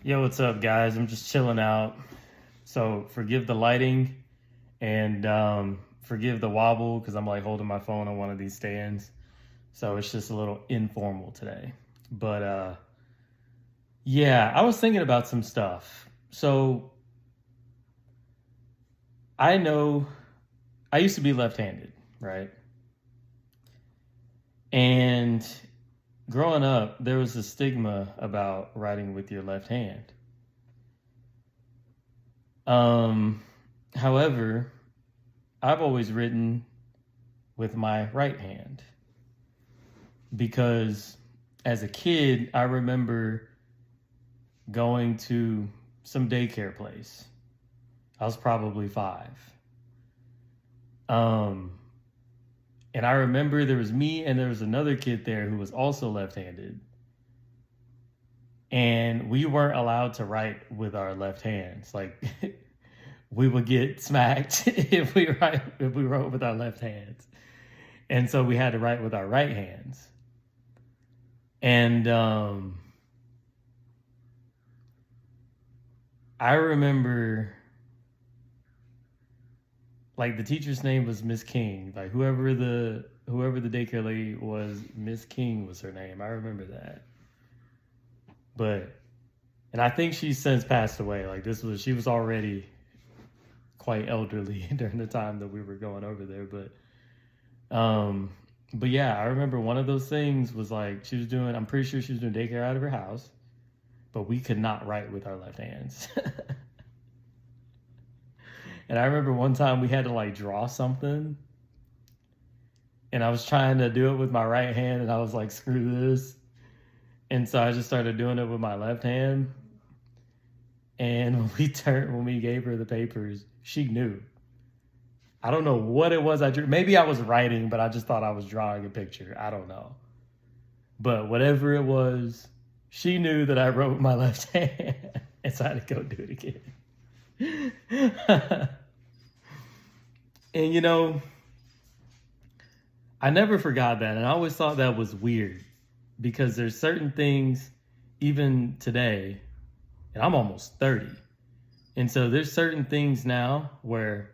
Yo, what's up, guys? I'm just chilling out. So forgive the lighting and forgive the wobble because I'm like holding my phone on one of these stands. So it's just a little informal today. But yeah, I was thinking about some stuff. So I know I used to be left handed, right? And growing up, there was a stigma about writing with your left hand. Um, However, I've always written with my right hand because as a kid, I remember going to some daycare place. I was probably 5. Um, and I remember there was me and there was another kid there who was also left handed. And we weren't allowed to write with our left hands. Like, we would get smacked if we wrote with our left hands. And so we had to write with our right hands. And I remember, like, the teacher's name was Miss King. Like, whoever the daycare lady was, Miss King was her name. I remember that. But and I think she's since passed away. Like, she was already quite elderly during the time that we were going over there. But yeah, I remember one of those things was like she was doing. I'm pretty sure she was doing daycare out of her house, but we could not write with our left hands. And I remember one time we had to like draw something, and I was trying to do it with my right hand, and I was like, screw this. And so I just started doing it with my left hand. And when we gave her the papers, she knew. I don't know what it was I drew. Maybe I was writing, but I just thought I was drawing a picture. I don't know. But whatever it was, she knew that I wrote with my left hand. And so I had to go do it again. And I never forgot that. And I always thought that was weird because there's certain things, even today, and I'm almost 30. And so there's certain things now where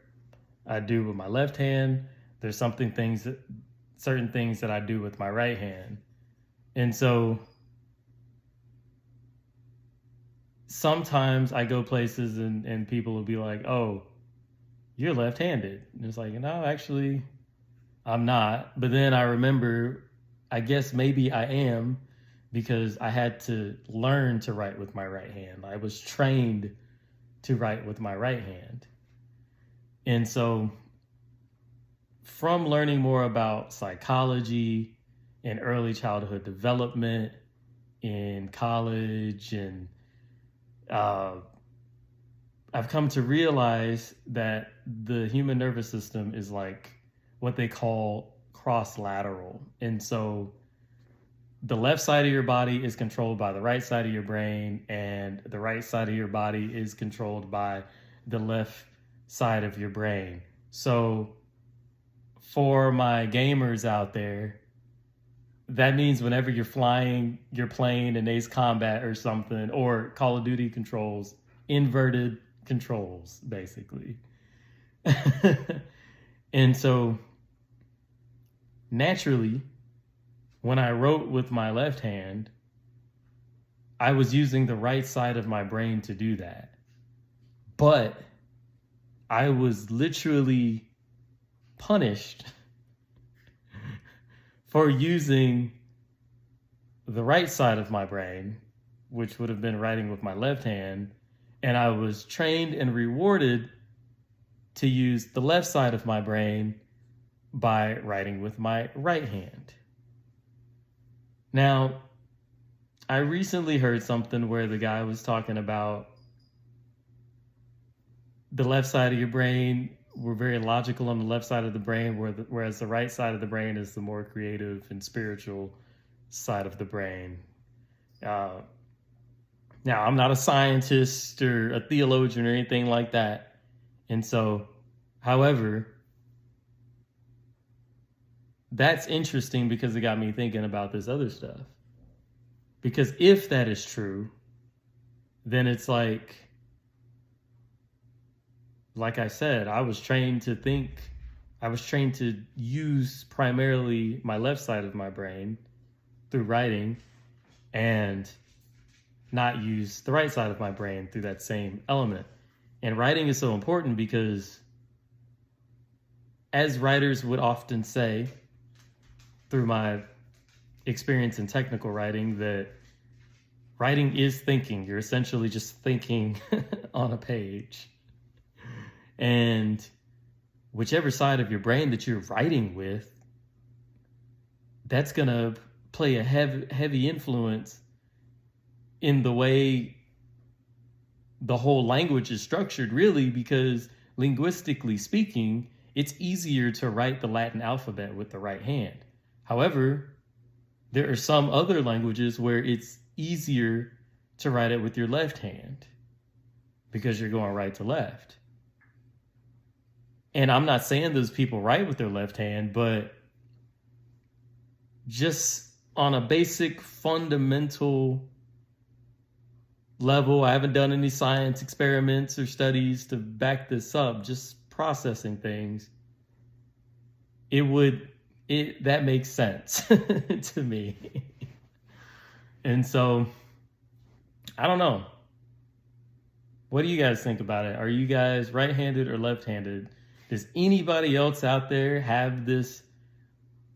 I do with my left hand. There's certain things that I do with my right hand. And so sometimes I go places and people will be like, oh, you're left handed. And it's like, no, actually, I'm not. But then I remember, I guess maybe I am because I had to learn to write with my right hand. I was trained to write with my right hand. And so, from learning more about psychology and early childhood development in college, and uh, I've come to realize that the human nervous system is like what they call cross lateral. And so, the left side of your body is controlled by the right side of your brain, and the right side of your body is controlled by the left side of your brain. So, for my gamers out there, that means whenever you're flying, you're playing in Ace Combat or something, or Call of Duty controls, inverted controls, basically. And so, naturally, when I wrote with my left hand, I was using the right side of my brain to do that. But I was literally punished for using the right side of my brain, which would have been writing with my left hand. And I was trained and rewarded to use the left side of my brain by writing with my right hand. Now, I recently heard something where the guy was talking about the left side of your brain. We're very logical on the left side of the brain, whereas the right side of the brain is the more creative and spiritual side of the brain. Uh, Now, I'm not a scientist or a theologian or anything like that. And so, however, that's interesting because it got me thinking about this other stuff. Because if that is true, then it's like I said, I was trained to use primarily my left side of my brain through writing and not use the right side of my brain through that same element. And writing is so important because, as writers would often say, through my experience in technical writing, that writing is thinking. You're essentially just thinking on a page. And whichever side of your brain that you're writing with, that's going to play a heavy influence in the way the whole language is structured, really, because linguistically speaking, it's easier to write the Latin alphabet with the right hand. However, there are some other languages where it's easier to write it with your left hand because you're going right to left. And I'm not saying those people write with their left hand, but just on a basic fundamental level, I haven't done any science experiments or studies to back this up, just processing things. That makes sense to me. And so, I don't know. What do you guys think about it? Are you guys right-handed or left-handed? Does anybody else out there have this?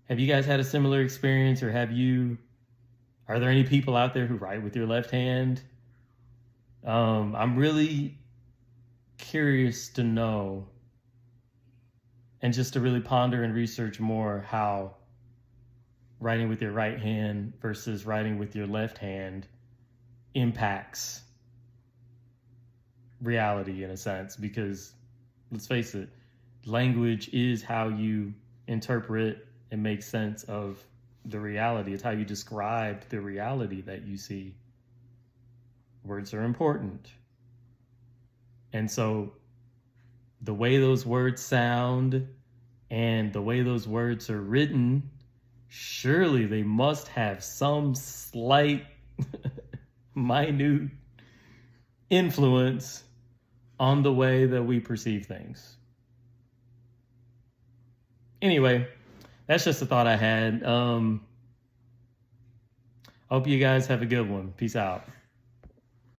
Have you guys had a similar experience, or are there any people out there who write with your left hand? I'm really curious to know, and just to really ponder and research more how writing with your right hand versus writing with your left hand impacts reality, in a sense, because let's face it, language is how you interpret and make sense of the reality. It's how you describe the reality that you see. Words are important. And so the way those words sound and the way those words are written, surely they must have some slight, minute influence on the way that we perceive things. Anyway, that's just a thought I had. Hope you guys have a good one. Peace out.